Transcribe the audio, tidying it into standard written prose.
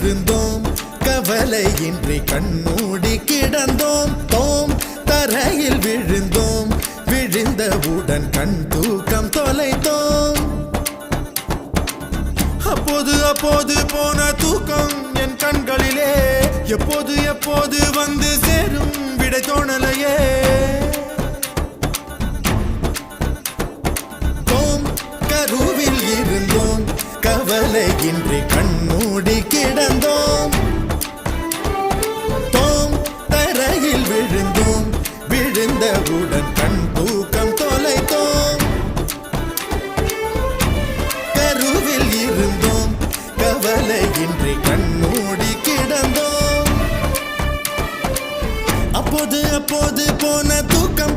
இருந்தோம் கவலையின்றி கண்மூடி கிடந்தோம் தோம் தரையில் விழுந்தோம் விழுந்தவுடன் கண் தூக்கம் தொலைத்தோம் அப்போது அப்போது போன தூக்கம் என் கண்களிலே எப்போது எப்போது வந்து சேரும் விடை தோணலையே தோம் கருவில் இருந்தோம் கவலையின்றி கண்மூடி கிடந்தோம் தோம் தரையில் விழுந்தோம் விழுந்தவுடன் கண் தூக்கம் தொலைத்தோம் கருவில் இருந்தோம் கவலையின்றி கண்மூடி கிடந்தோம் அப்போது அப்போது போன தூக்கம்